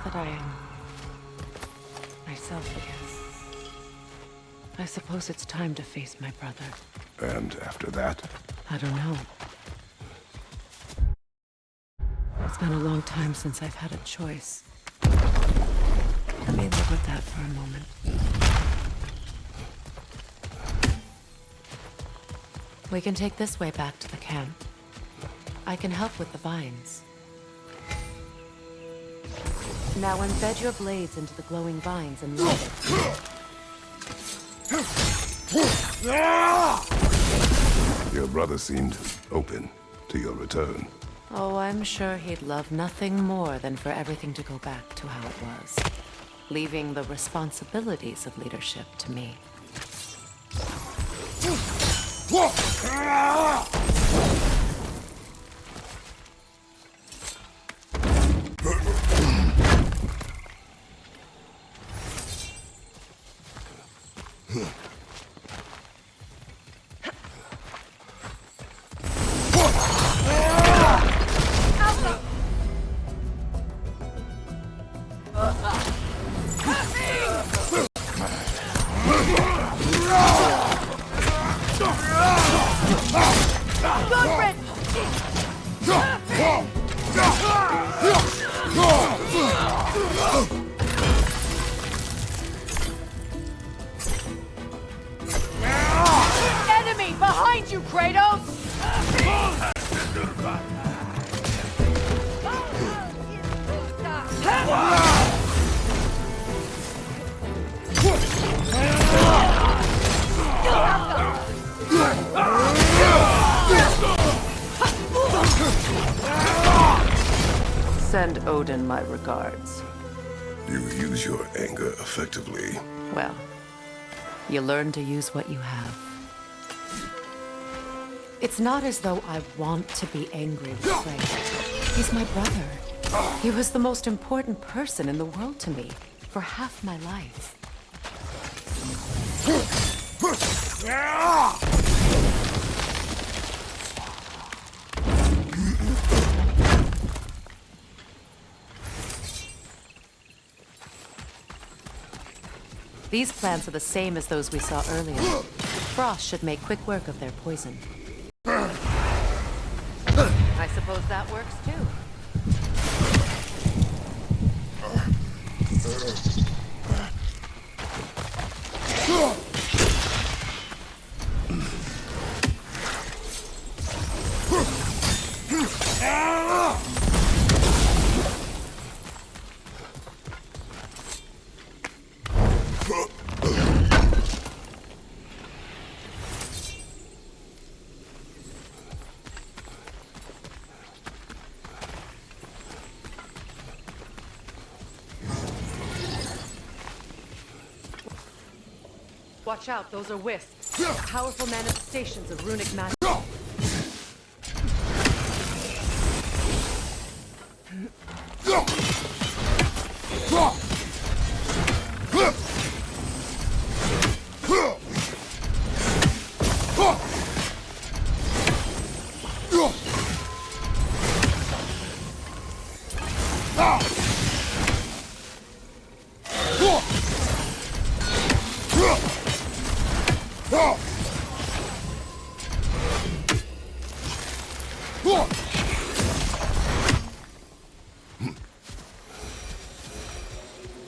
that I am myself again. I suppose it's time to face my brother. And after that? I don't know. It's been a long time since I've had a choice. Let me live with that for a moment. We can take this way back to the camp. I can help with the vines. Now embed your blades into the glowing vines and light it. Your brother seemed open to your return. Oh, I'm sure he'd love nothing more than for everything to go back to how it was, leaving the responsibilities of leadership to me. Enemy behind you, Kratos! Send Odin my regards. You use your anger effectively. Well, you learn to use what you have. It's not as though I want to be angry with Kratos. He's my brother. He was the most important person in the world to me for half my life. These plants are the same as those we saw earlier. Frost should make quick work of their poison. I suppose that works too. Watch out, those are wisps. Powerful manifestations of runic magic.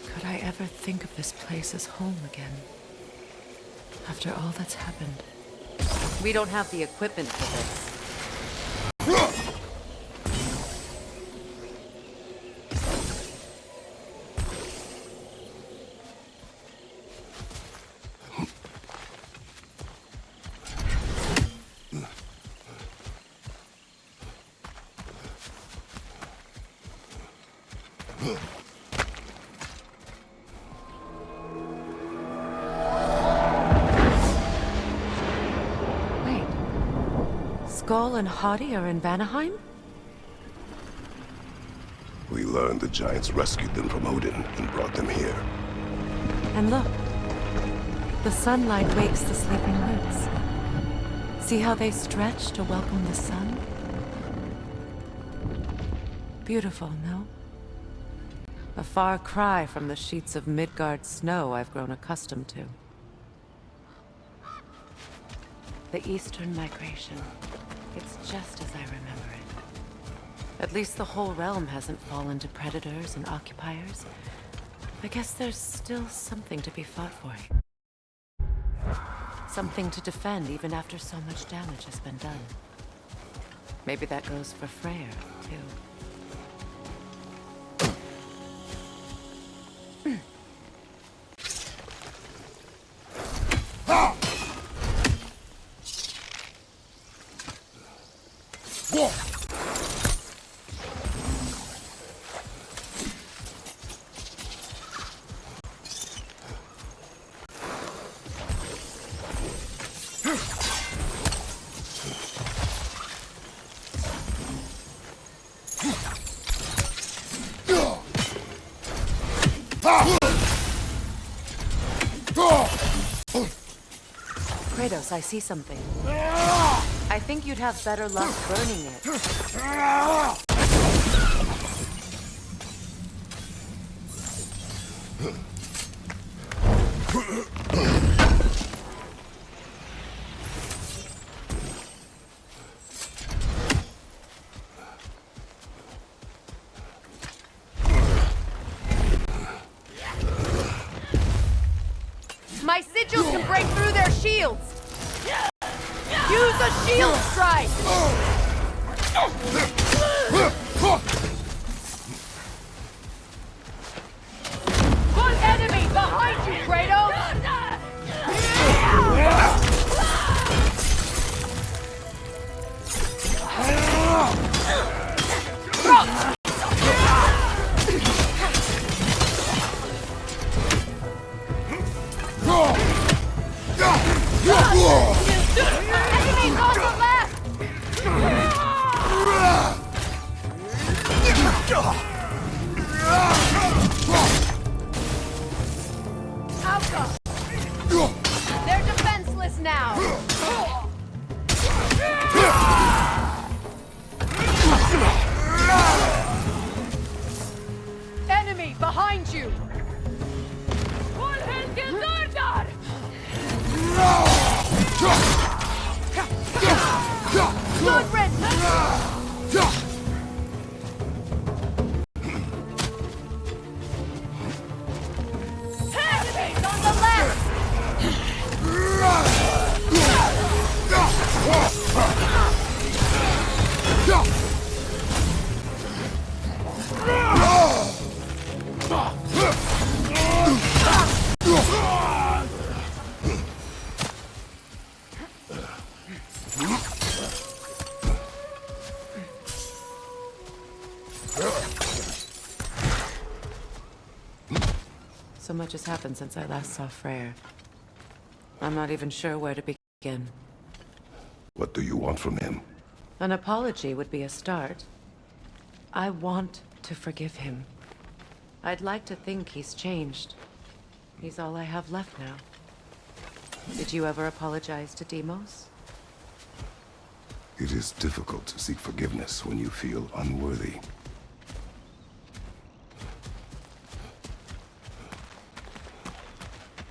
Could I ever think of this place as home again? After all that's happened. We don't have the equipment for this. Skull and Hati are in Vanaheim? We learned the giants rescued them from Odin and brought them here. And look, the sunlight wakes the sleeping roots. See how they stretch to welcome the sun? Beautiful, no? A far cry from the sheets of Midgard snow I've grown accustomed to. The Eastern Migration. It's just as I remember it. At least the whole realm hasn't fallen to predators and occupiers. I guess there's still something to be fought for. Something to defend even after so much damage has been done. Maybe that goes for Freyr, too. Kratos, I see something. I think you'd have better luck burning it. My sigils can break through their shields! Use a shield strike! One enemy behind you, Kratos! Enemies on the left! Alka! They're defenseless now! Enemy behind you! Good riddance! Enemies on the left! So much has happened since I last saw Freyr. I'm not even sure where to begin. What do you want from him? An apology would be a start. I want to forgive him. I'd like to think he's changed. He's all I have left now. Did you ever apologize to Deimos? It is difficult to seek forgiveness when you feel unworthy.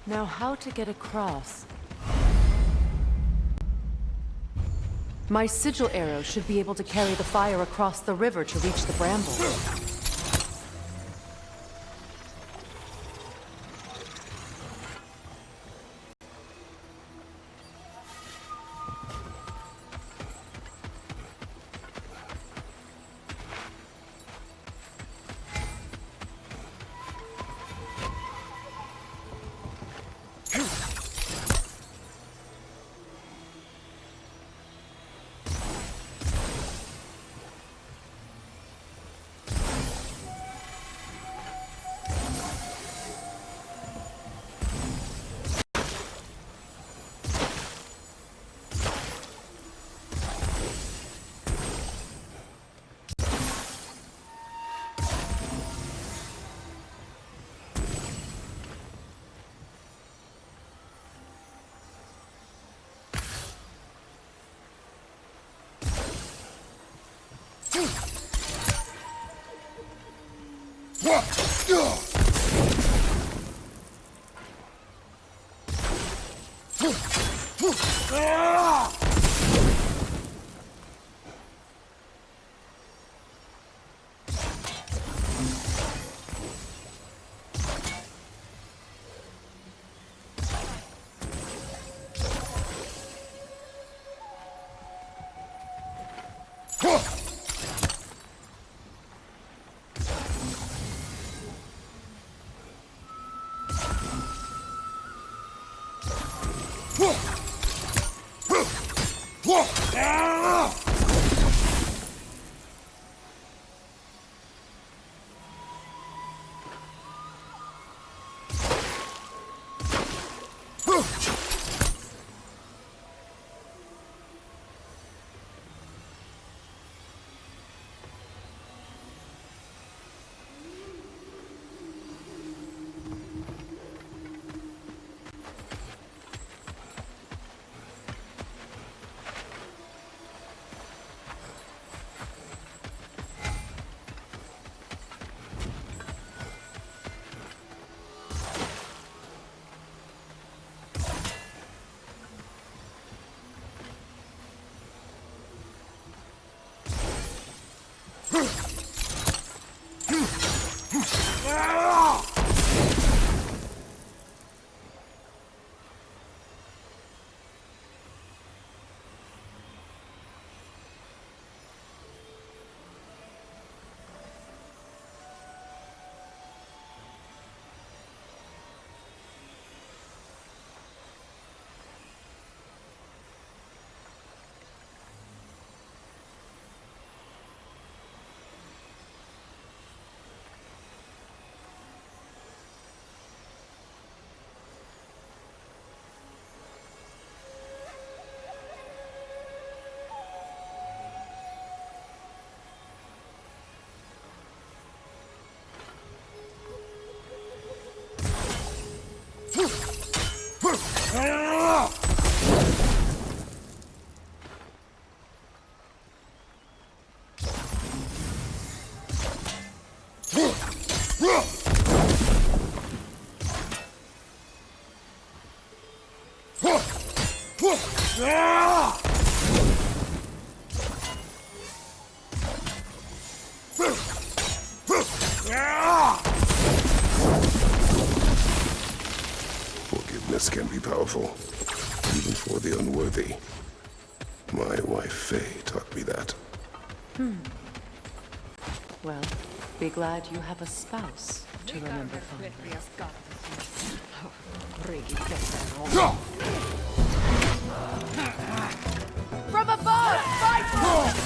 Now, how to get across? My sigil arrow should be able to carry the fire across the river to reach the brambles. What? Forgiveness can be powerful, even for the unworthy. My wife Faye taught me that. Well, be glad you have a spouse to remember fondly. From above! Fight for us!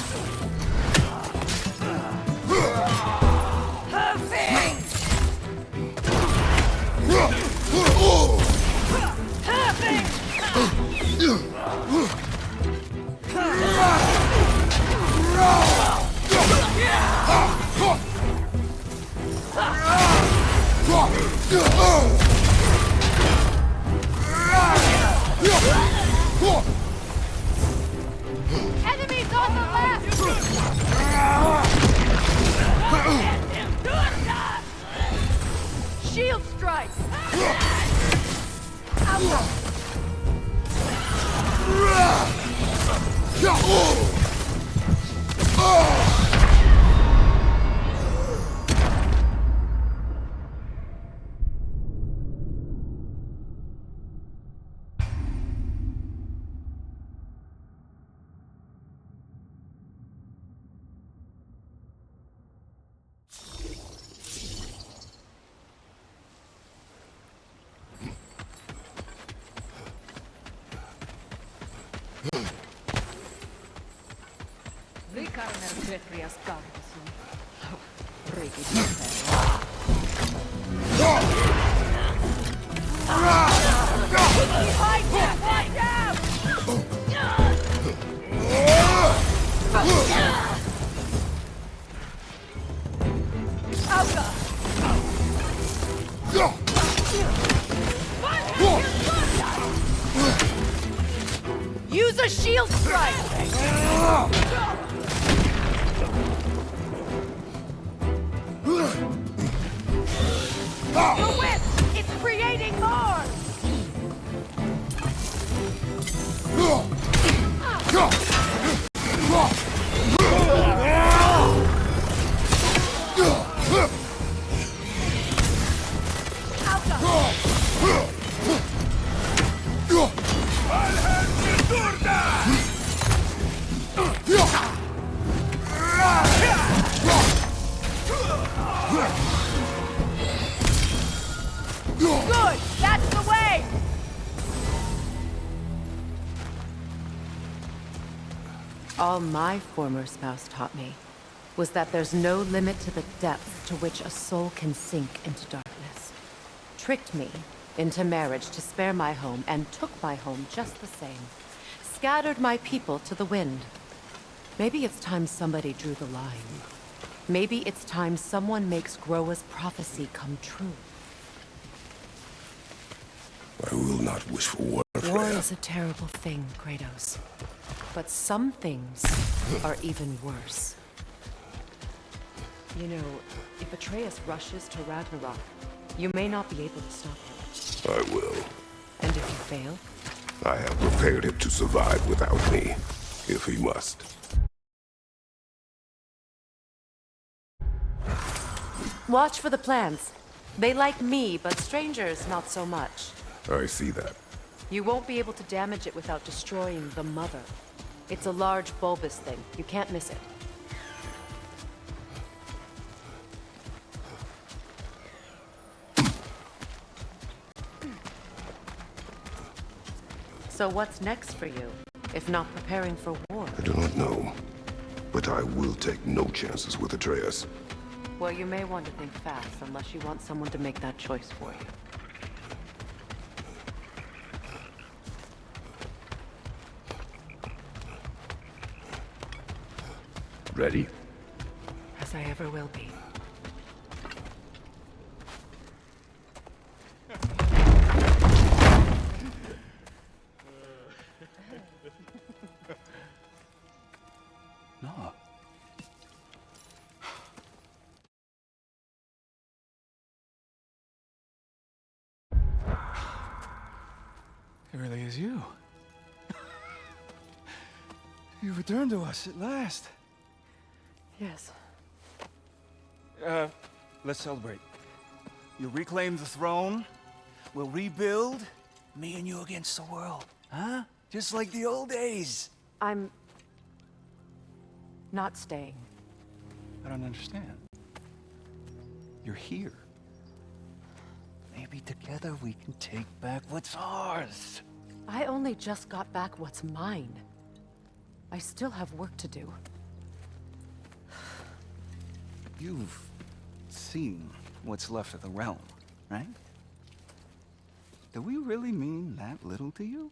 Perfect! Enemies on the left! Shield strike! Use a shield strike! All my former spouse taught me was that there's no limit to the depth to which a soul can sink into darkness. Tricked me into marriage to spare my home and took my home just the same. Scattered my people to the wind. Maybe it's time somebody drew the line. Maybe it's time someone makes Groa's prophecy come true. I will not wish for war, War Freya. is a terrible thing, Kratos. But some things are even worse. You know, if Atreus rushes to Ragnarok, you may not be able to stop him. I will. And if you fail? I have prepared him to survive without me, if he must. Watch for the plants. They like me, but strangers not so much. I see that. You won't be able to damage it without destroying the mother. It's a large bulbous thing. You can't miss it. So what's next for you, if not preparing for war? I do not know, but I will take no chances with Atreus. Well, you may want to think fast, unless you want someone to make that choice for you. Ready? As I ever will be. No. It really is you. You returned to us at last. Yes. Let's celebrate. You reclaim the throne. We'll rebuild. Me and you against the world. Huh? Just like the old days. I'm... not staying. I don't understand. You're here. Maybe together we can take back what's ours. I only just got back what's mine. I still have work to do. You've seen what's left of the realm, right? Do we really mean that little to you?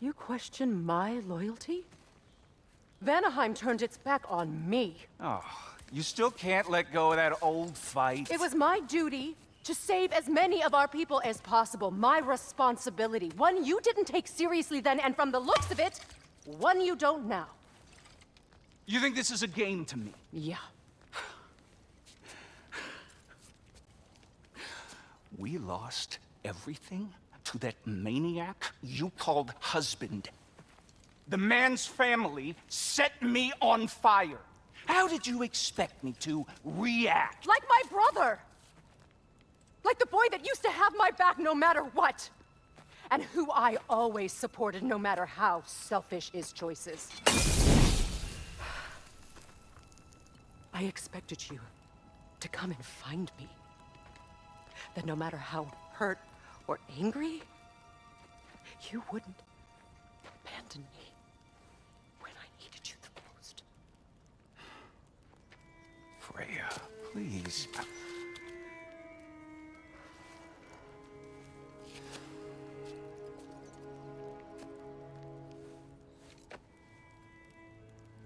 You question my loyalty? Vanaheim turned its back on me. Oh, you still can't let go of that old fight? It was my duty to save as many of our people as possible. My responsibility. One you didn't take seriously then, and from the looks of it, one you don't now. You think this is a game to me? Yeah. We lost everything to that maniac you called husband. The man's family set me on fire. How did you expect me to react? Like my brother! Like the boy that used to have my back no matter what! And who I always supported no matter how selfish his choices. I expected you to come and find me. That no matter how hurt or angry, you wouldn't abandon me when I needed you the most. Freya, please.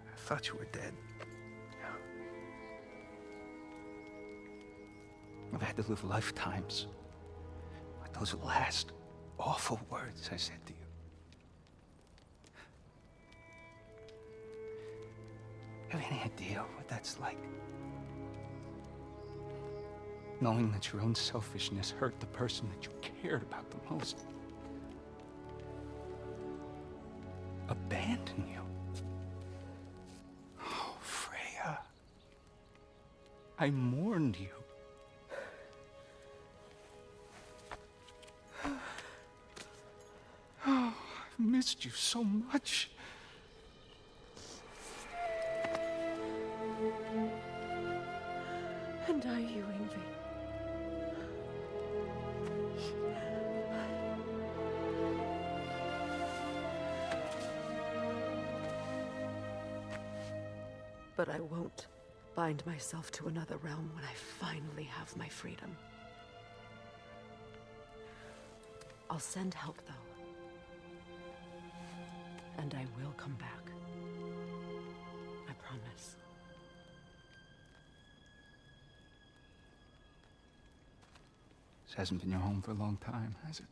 I thought you were dead. I've had to live lifetimes with those last awful words I said to you. Have any idea what that's like? Knowing that your own selfishness hurt the person that you cared about the most. Abandon you. Oh, Freya. I mourned you. Oh, I've missed you so much. And I you, Ingvi. But I won't bind myself to another realm when I finally have my freedom. I'll send help, though. And I will come back. I promise. This hasn't been your home for a long time, has it?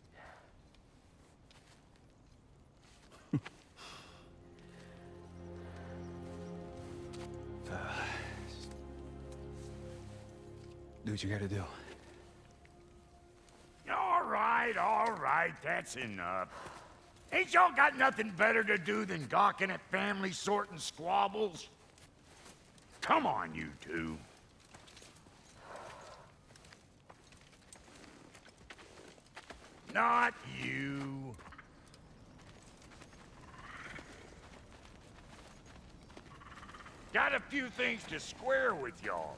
Do what you gotta do. All right, that's enough. Ain't y'all got nothing better to do than gawking at family sorting squabbles? Come on, you two. Not you. Got a few things to square with y'all.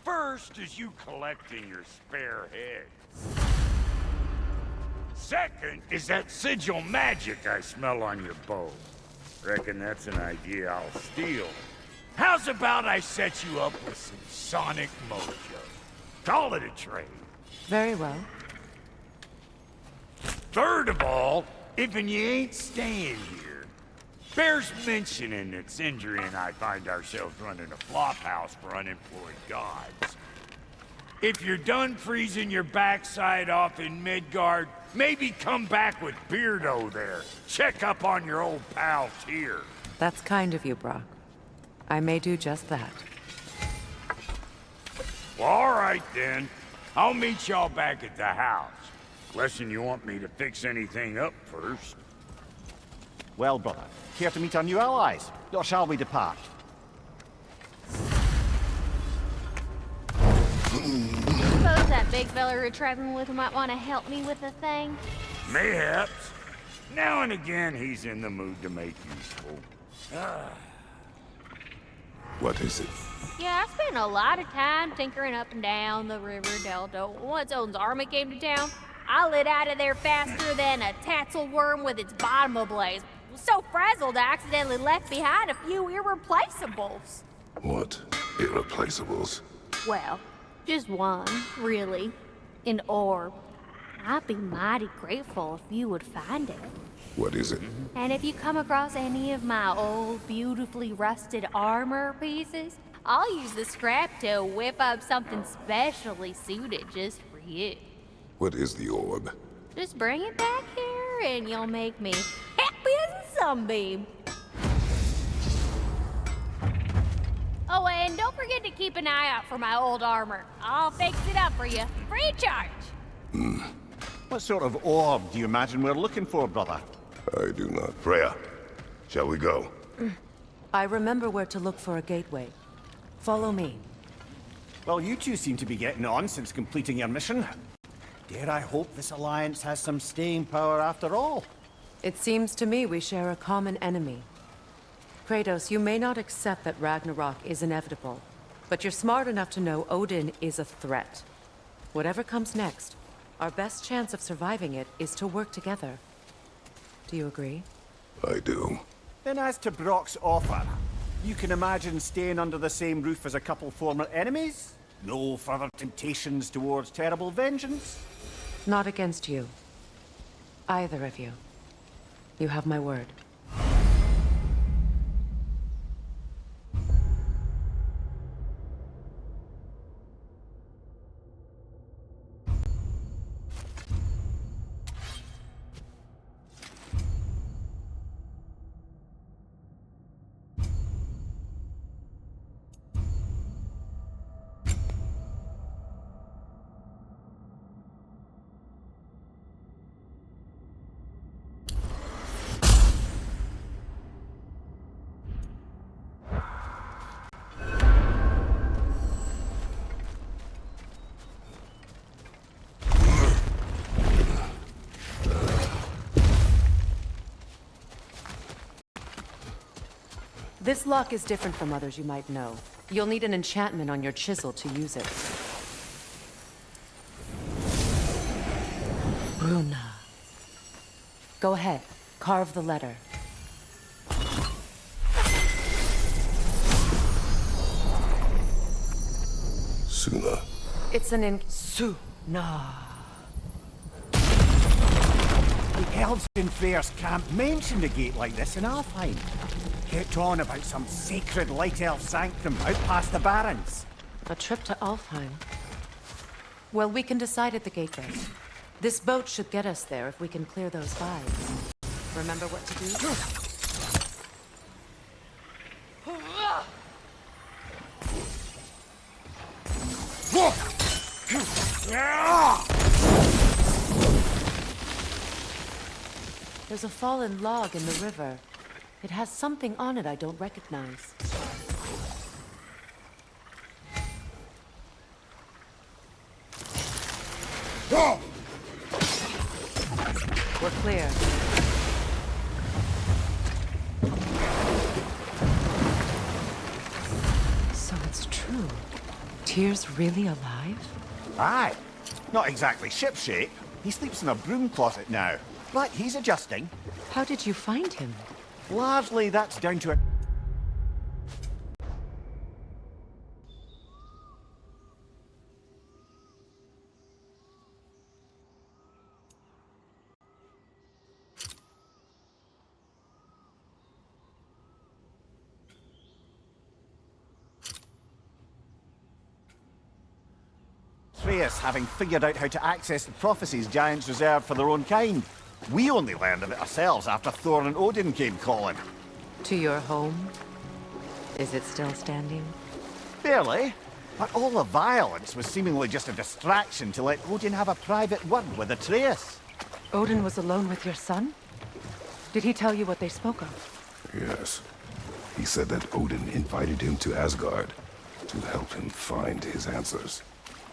First is you collecting your spare heads. Second is that sigil magic I smell on your bow. Reckon that's an idea I'll steal. How's about I set you up with some sonic mojo? Call it a trade. Very well. Third of all, if you ain't staying here, bears mentioning that Sindri and I find ourselves running a flophouse for unemployed gods. If you're done freezing your backside off in Midgard, maybe come back with Beardo there. Check up on your old pal Tyr. That's kind of you, Brock. I may do just that. Well, all right then. I'll meet y'all back at the house. Unless you want me to fix anything up first. Well, brother, care to meet our new allies? Or shall we depart? Suppose that big fella you're traveling with might want to help me with a thing? Mayhaps. Now and again, he's in the mood to make useful. What is it? Yeah, I spent a lot of time tinkering up and down the river delta. Once Odin's army came to town, I lit out of there faster than a tassel worm with its bottom ablaze. Was so frazzled I accidentally left behind a few irreplaceables. What? Irreplaceables? Well, just one, really. An orb. I'd be mighty grateful if you would find it. What is it? And if you come across any of my old, beautifully rusted armor pieces, I'll use the scrap to whip up something specially suited just for you. What is the orb? Just bring it back here and you'll make me happy as a sunbeam. Oh, and don't forget to keep an eye out for my old armor. I'll fix it up for you, free of charge. What sort of orb do you imagine we're looking for, brother? I do not. Freya, shall we go? I remember where to look for a gateway. Follow me. Well, you two seem to be getting on since completing your mission. Dare I hope this alliance has some staying power after all? It seems to me we share a common enemy. Kratos, you may not accept that Ragnarok is inevitable, but you're smart enough to know Odin is a threat. Whatever comes next, our best chance of surviving it is to work together. Do you agree? I do. Then as to Brock's offer, you can imagine staying under the same roof as a couple former enemies? No further temptations towards terrible vengeance? Not against you. Either of you. You have my word. This lock is different from others you might know. You'll need an enchantment on your chisel to use it. Bruna. Go ahead, carve the letter. It's an Suna. The elves in Freyr's camp mentioned a gate like this in Alfheim. Kept on about some sacred light elf sanctum out past the Barrens. A trip to Alfheim. Well, we can decide at the gateway. This boat should get us there if we can clear those vibes. Remember what to do? There's a fallen log in the river. It has something on it I don't recognize. We're clear. So it's true. Tyr's really alive? Aye. Not exactly shipshape. He sleeps in a broom closet now. But he's adjusting. How did you find him? Largely that's down to a... Atreus having figured out how to access the prophecies giants reserved for their own kind. We only learned of it ourselves after Thor and Odin came calling. To your home? Is it still standing? Barely. But all the violence was seemingly just a distraction to let Odin have a private word with Atreus. Odin was alone with your son? Did he tell you what they spoke of? Yes. He said that Odin invited him to Asgard to help him find his answers.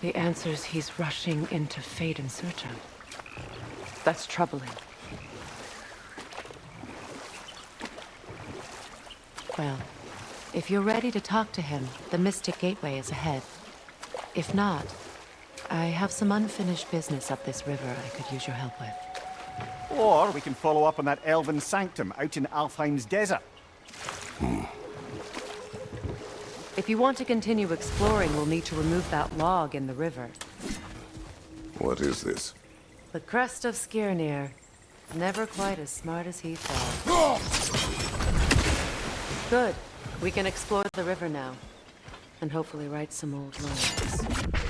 The answers he's rushing into fate in search of. That's troubling. Well, if you're ready to talk to him, the Mystic Gateway is ahead. If not, I have some unfinished business up this river I could use your help with. Or we can follow up on that elven sanctum out in Alfheim's desert. If you want to continue exploring, we'll need to remove that log in the river. What is this? The crest of Skirnir. Never quite as smart as he thought. Good. We can explore the river now. And hopefully right some old wrongs.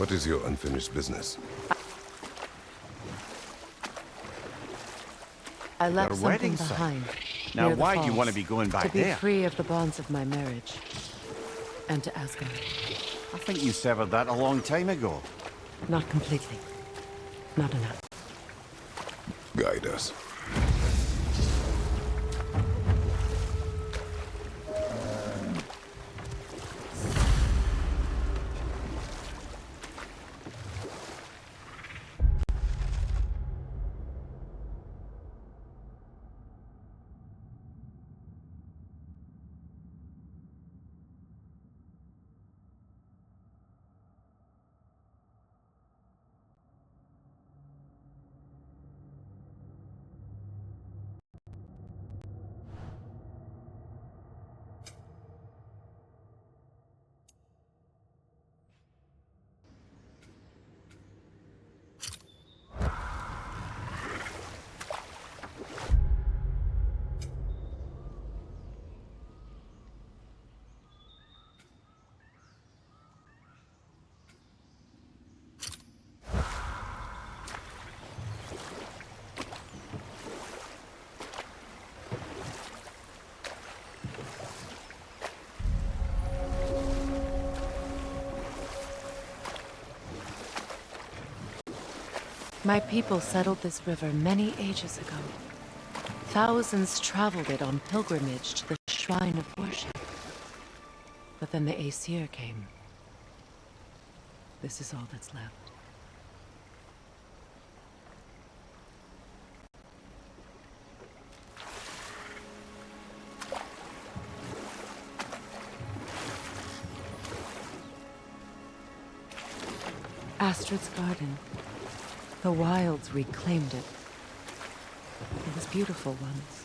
What is your unfinished business? I left Their something wedding site. behind. Now, near the why do you falls, want to be going back to be there? free of the bonds of my marriage. And to Asgard. I think you severed that a long time ago. Not completely. Not enough. Guide us. My people settled this river many ages ago. Thousands traveled it on pilgrimage to the shrine of worship. But then the Aesir came. This is all that's left. Astrid's garden. The wilds reclaimed it. It was beautiful once.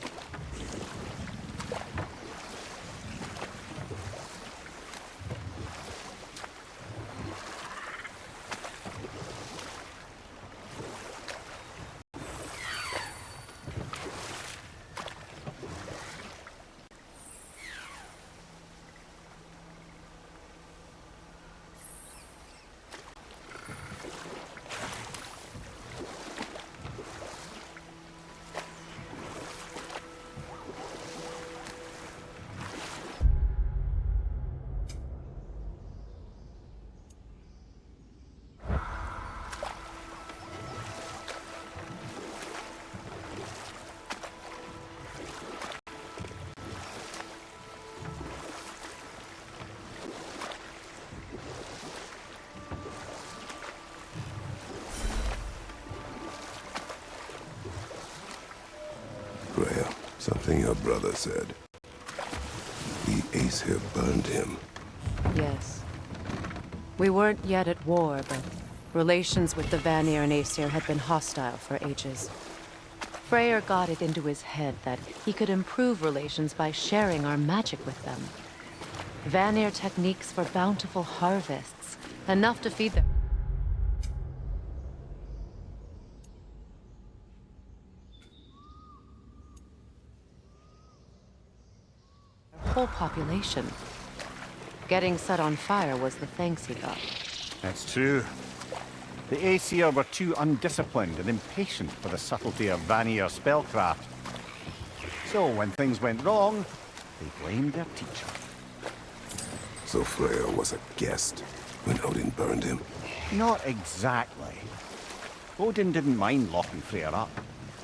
Freya, something your brother said. The Aesir burned him. Yes. We weren't yet at war, but relations with the Vanir and Aesir had been hostile for ages. Freyr got it into his head that he could improve relations by sharing our magic with them. Vanir techniques for bountiful harvests, enough to feed them. Whole population. Getting set on fire was the thanks he got. That's true. The Aesir were too undisciplined and impatient for the subtlety of Vanir spellcraft. So when things went wrong, they blamed their teacher. So Freya was a guest when Odin burned him. Not exactly. Odin didn't mind locking Freyr up.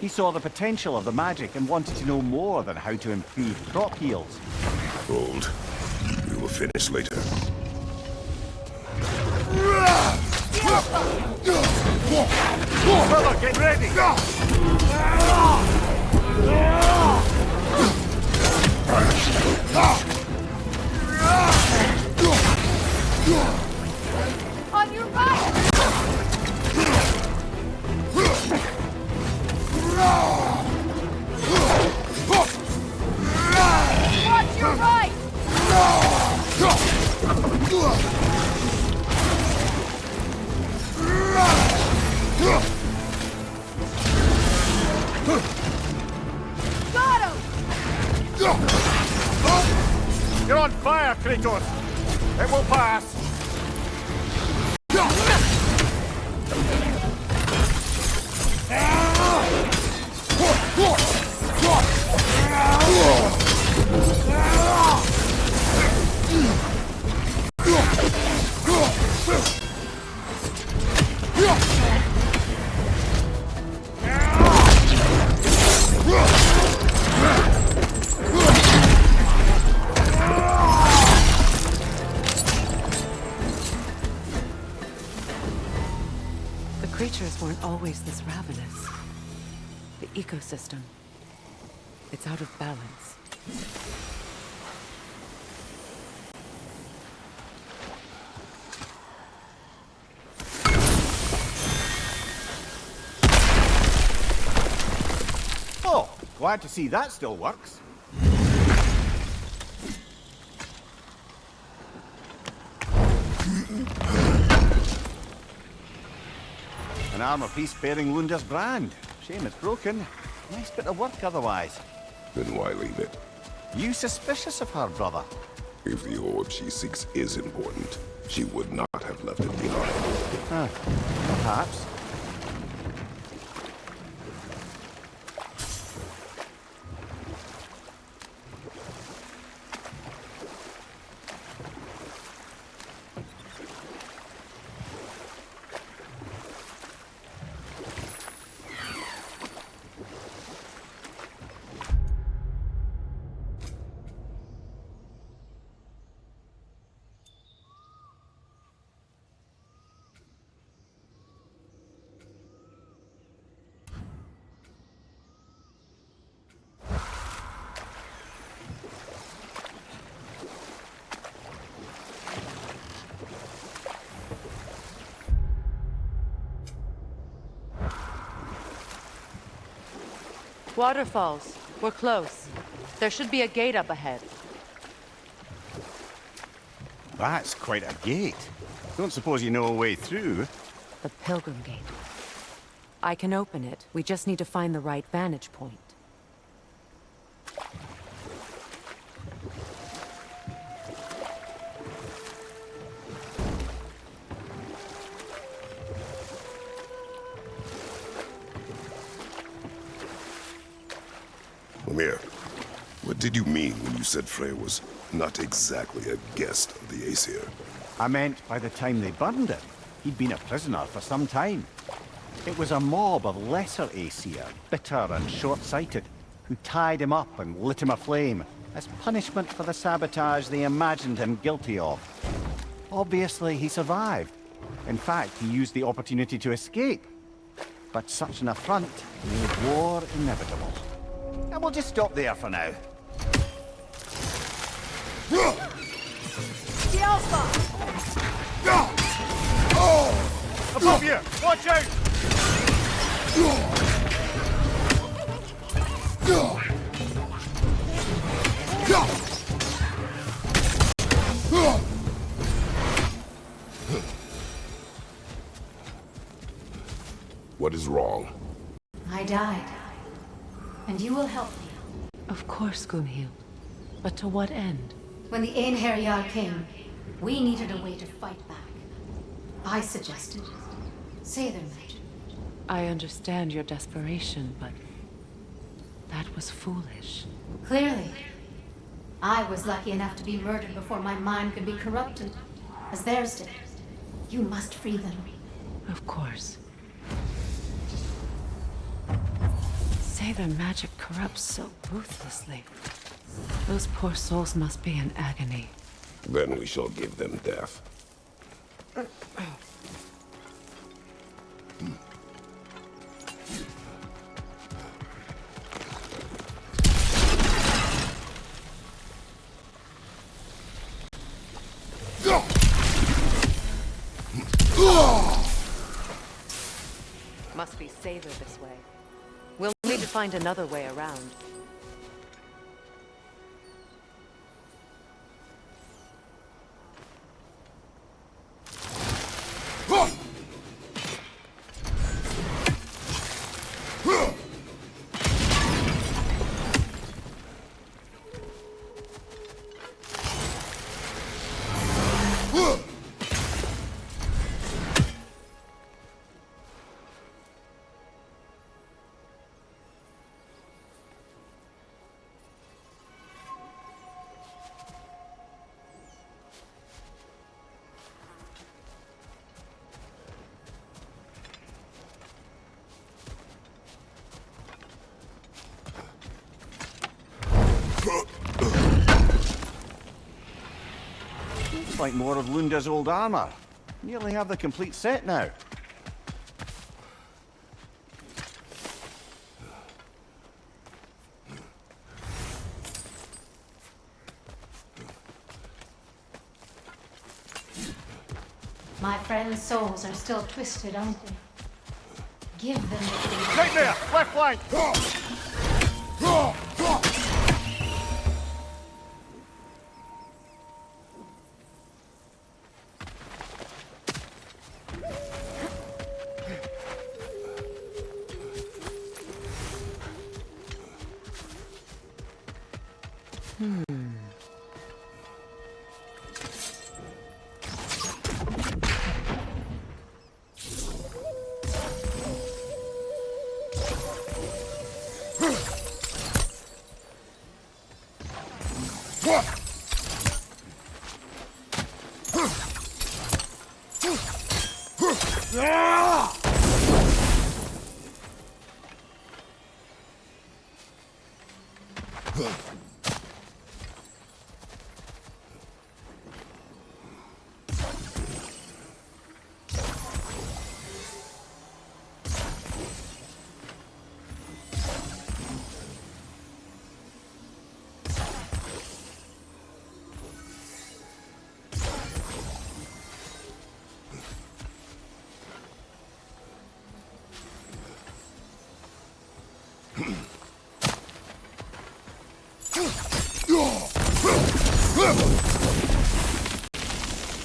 He saw the potential of the magic and wanted to know more than how to improve crop yields. Hold. We will finish later. Brother, get ready! On your right! Watch your right! Got him! You're on fire, Kratos! It will pass! The creatures weren't always this ravenous. The ecosystem. It's out of balance. Oh, glad to see that still works. An armor piece bearing Lunda's brand. Shame it's broken. Nice bit of work otherwise. Then why leave it? You suspicious of her, brother? If the orb she seeks is important, she would not have left it behind. Perhaps. Waterfalls. We're close. There should be a gate up ahead. That's quite a gate. Don't suppose you know a way through? The Pilgrim Gate. I can open it. We just need to find the right vantage point. Lemire, what did you mean when you said Frey was not exactly a guest of the Aesir? I meant by the time they burned him, he'd been a prisoner for some time. It was a mob of lesser Aesir, bitter and short-sighted, who tied him up and lit him aflame as punishment for the sabotage they imagined him guilty of. Obviously, he survived. In fact, he used the opportunity to escape. But such an affront made war inevitable. And we'll just stop there for now. Above you! Watch out! What is wrong? I died. And you will help me. Of course, Gunhild. But to what end? When the Einherjar came, we needed a way to fight back. I suggested say their magic. I understand your desperation, but that was foolish. Clearly. I was lucky enough to be murdered before my mind could be corrupted, as theirs did. You must free them. Of course. Say their magic corrupts so ruthlessly. Those poor souls must be in agony. Then we shall give them death. Must be safer this way. We'll need to find another way around. Looks like more of Lunda's old armor. Nearly have the complete set now. My friends' souls are still twisted, aren't they? Give them the freedom. Right there! Left flank!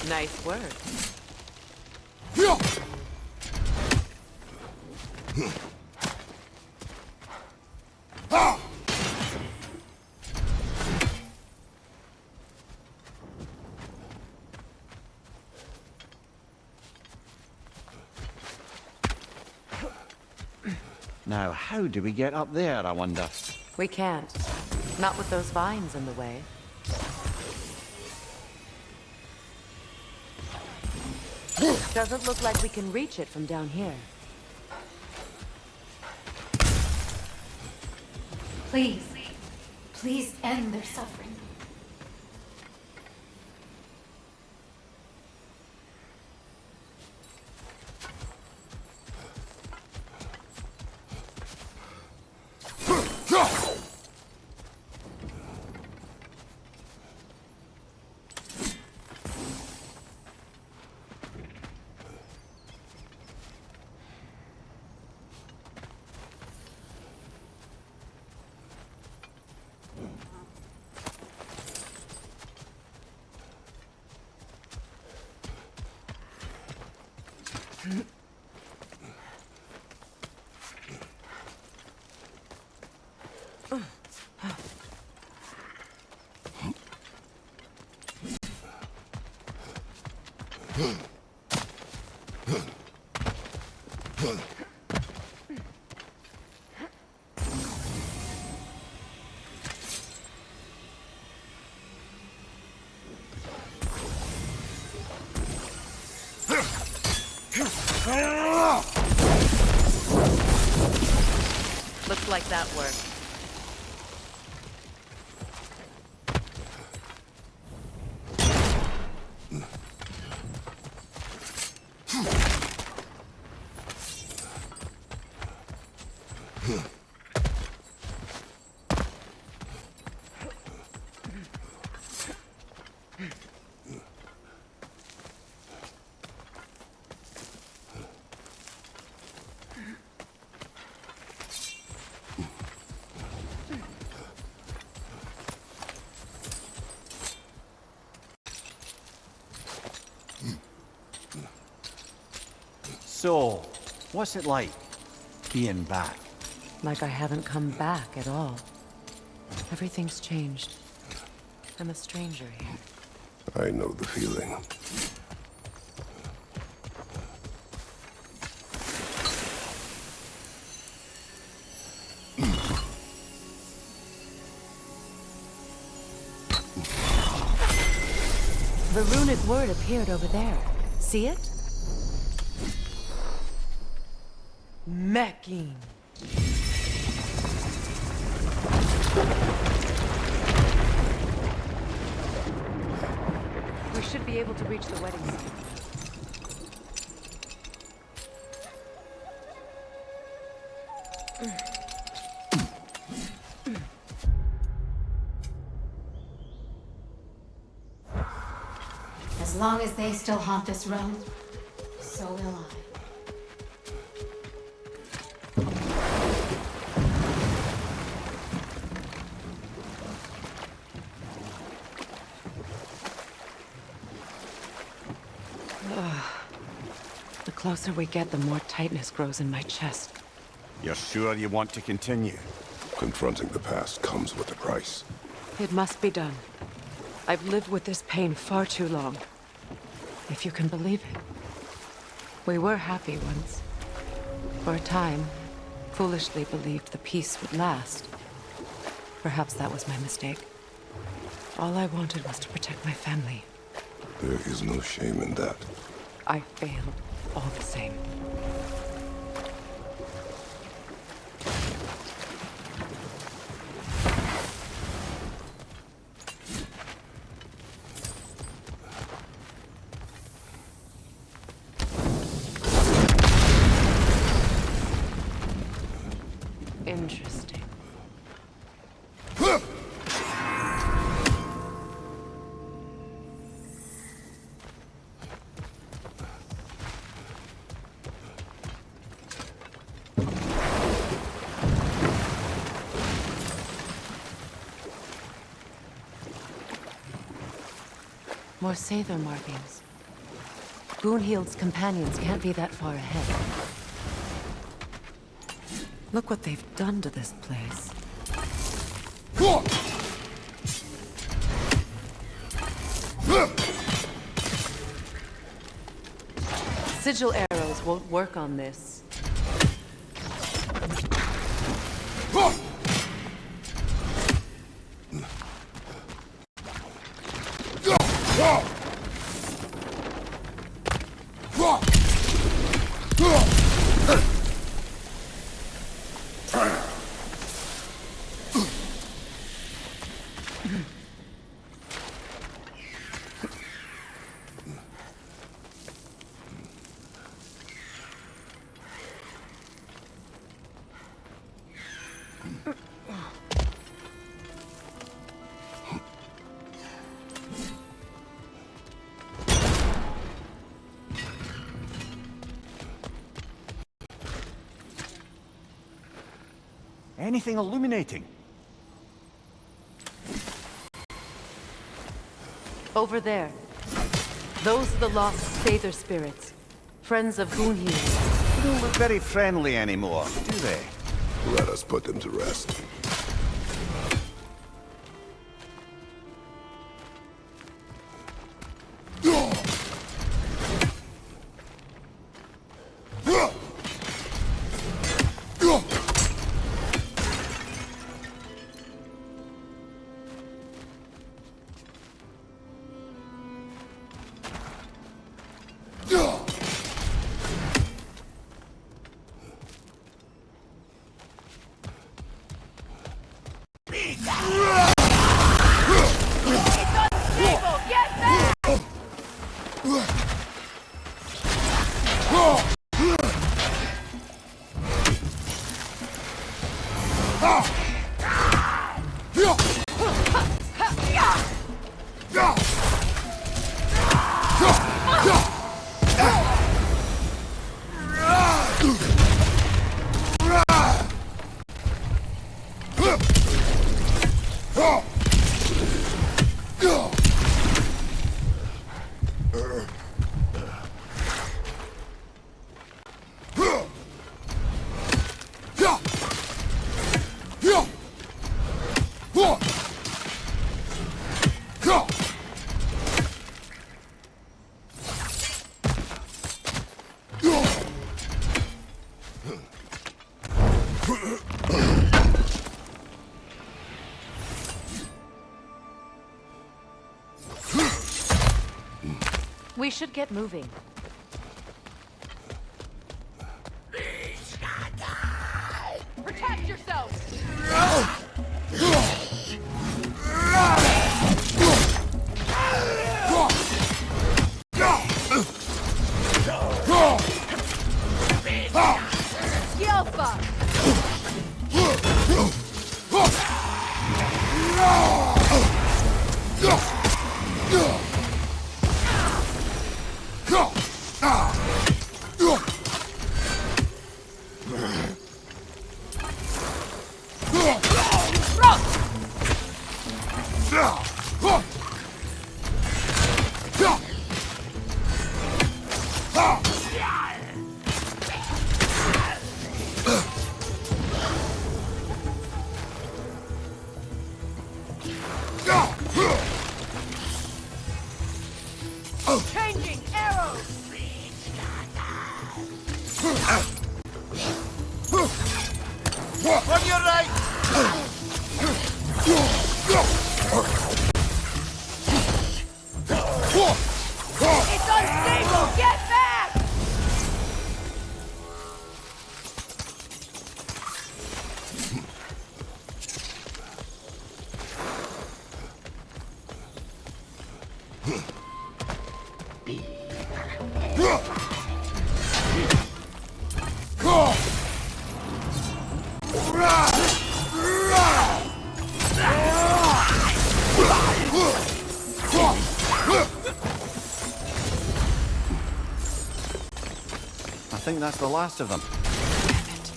Nice work. Now, how do we get up there, I wonder? We can't. Not with those vines in the way. Doesn't look like we can reach it from down here. Please, please end their suffering. Looks like that worked. So, what's it like, being back? Like I haven't come back at all. Everything's changed. I'm a stranger here. I know the feeling. The runic word appeared over there. See it? Mekin. We should be able to reach the wedding site. As long as they still haunt this realm, so will I. The closer we get, the more tightness grows in my chest. You're sure you want to continue? Confronting the past comes with a price. It must be done. I've lived with this pain far too long. If you can believe it. We were happy once. For a time, foolishly believed the peace would last. Perhaps that was my mistake. All I wanted was to protect my family. There is no shame in that. I failed all the same. Interesting. More Sather markings. Gunhild's companions can't be that far ahead. Look what they've done to this place. Sigil arrows won't work on this. Anything illuminating? Over there. Those are the lost Sather spirits. Friends of Gunhild. They don't look very friendly anymore, do they? Let us put them to rest. We should get moving. Protect yourself! Yelpa! Changing arrows! On your right! It's unstable! Get back! I think that's the last of them. Damn it.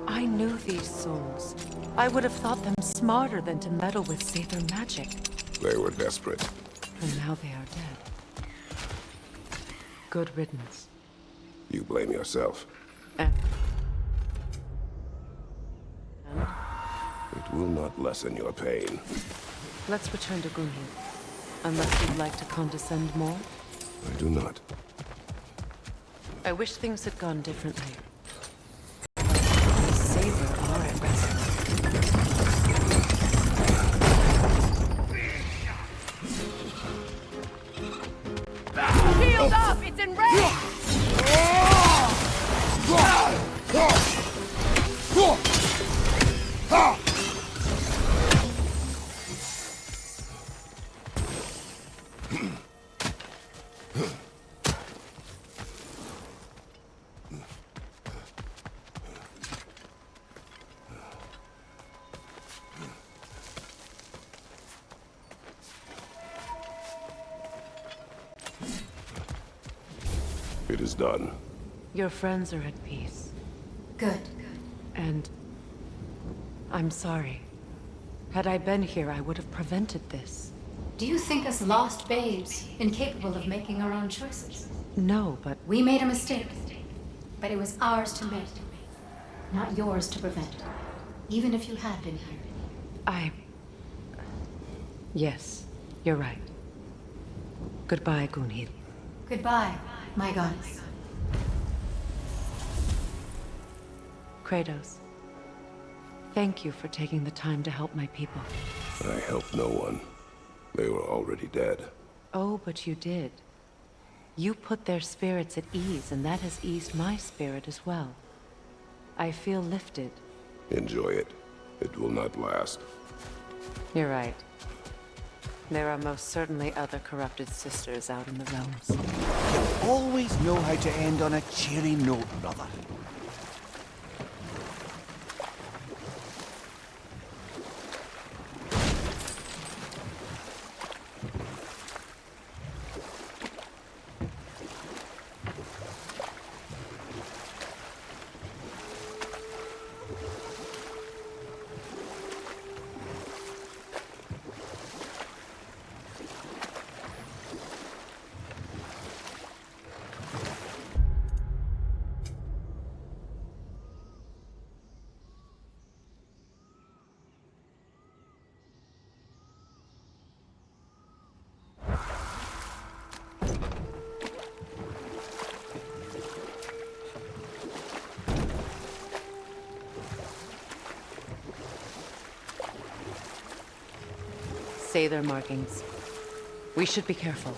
I knew these souls. I would have thought them smarter than to meddle with Sather magic. They were desperate. And now they are dead. Good riddance. You blame yourself. And It will not lessen your pain. let's return to Gunhild. Unless you'd like to condescend more. I do not. I wish things had gone differently. The Saber are at rest. Shield up! It's enraged! It is done. Your friends are at peace. Good. And I'm sorry. Had I been here, I would have prevented this. Do you think us lost babes, incapable of making our own choices? No, but We made a mistake, but it was ours to make, not yours to prevent. Even if you had been here. Yes, you're right. Goodbye, Gunhild. Goodbye, my goddess. Kratos. Thank you for taking the time to help my people. I helped no one. They were already dead. Oh, but you did. You put their spirits at ease, and that has eased my spirit as well. I feel lifted. Enjoy it. It will not last. You're right. There are most certainly other corrupted sisters out in the realms. You always know how to end on a cheery note, brother. Say their markings. We should be careful.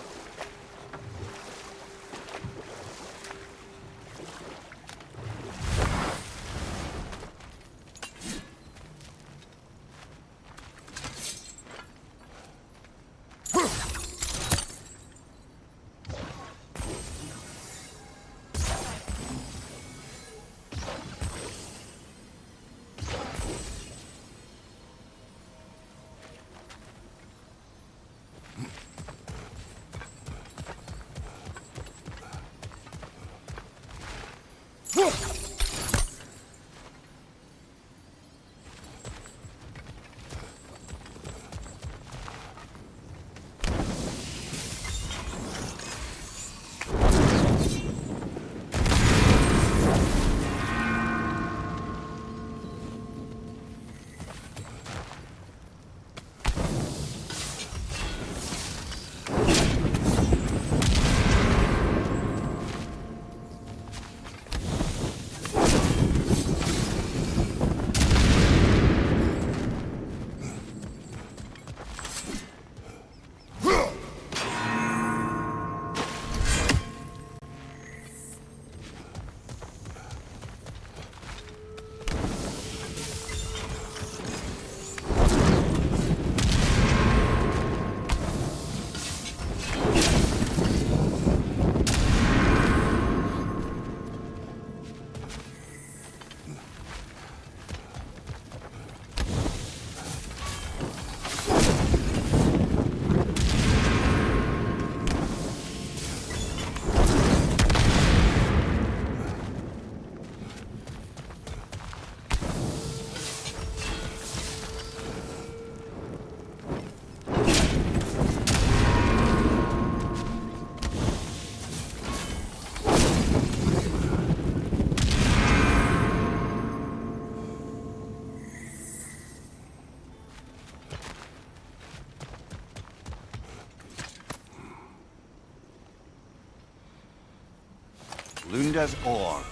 Lunda's orb.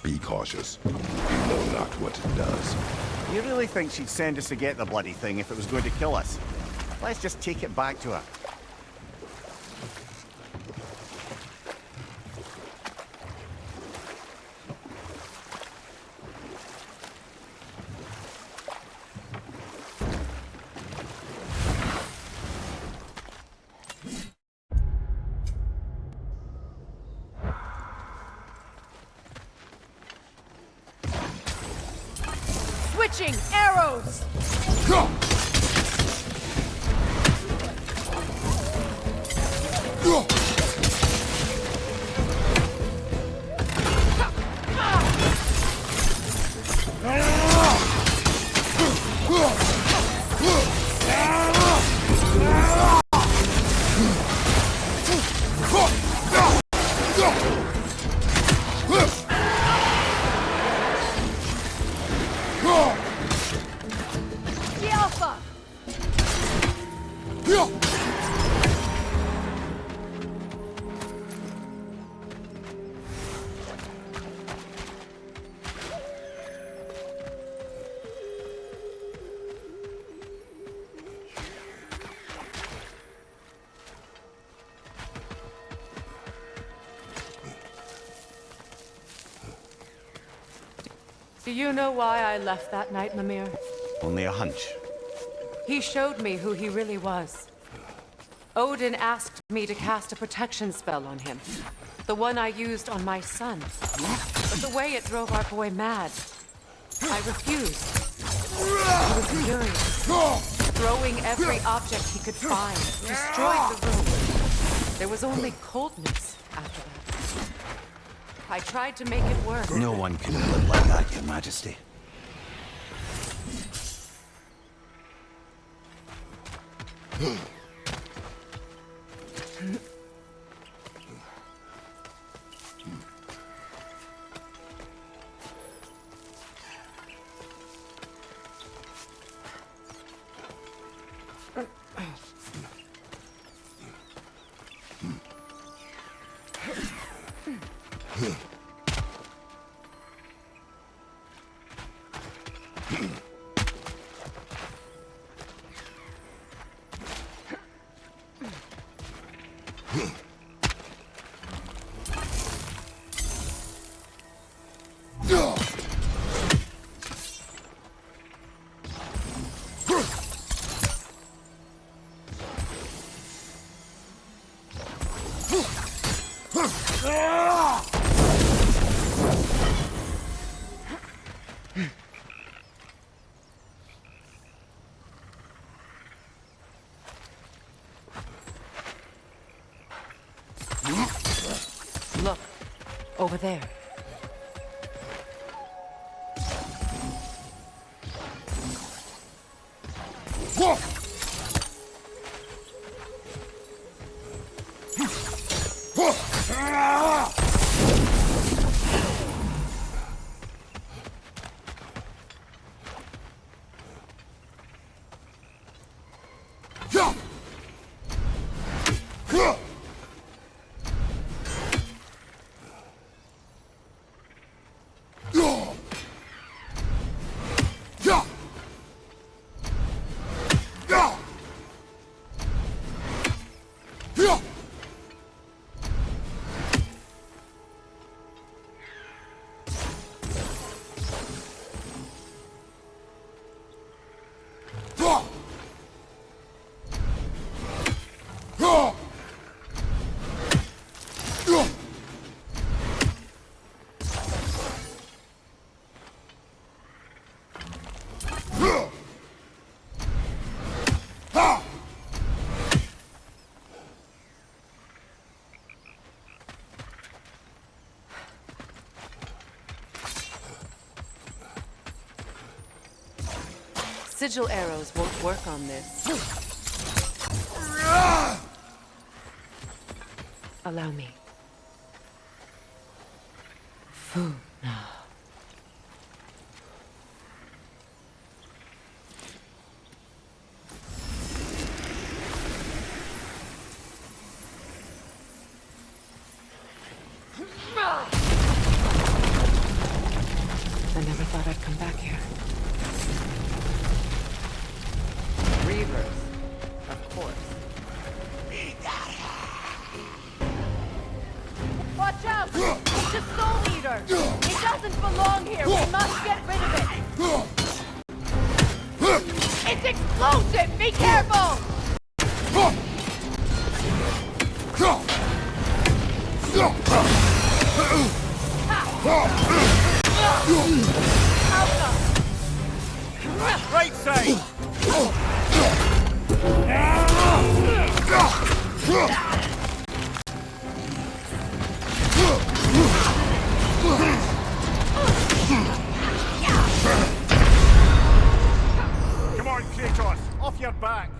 Be cautious. You know not what it does. You really think she'd send us to get the bloody thing if it was going to kill us? Let's just take it back to her. Switching arrows! The Alpha! Do you know why I left that night, Mimir? Only a hunch. He showed me who he really was. Odin asked me to cast a protection spell on him. The one I used on my son. But the way it drove our boy mad, I refused. He was furious. Throwing every object he could find, destroyed the room. There was only coldness after that. I tried to make it work. No one can live like that, Your Majesty. Look, over there. Sigil arrows won't work on this. Allow me. Fu na. course. Watch out! It's a soul eater! It doesn't belong here! We must get rid of it! It's explosive! Be careful! Right side! Come on, Kratos, off your back.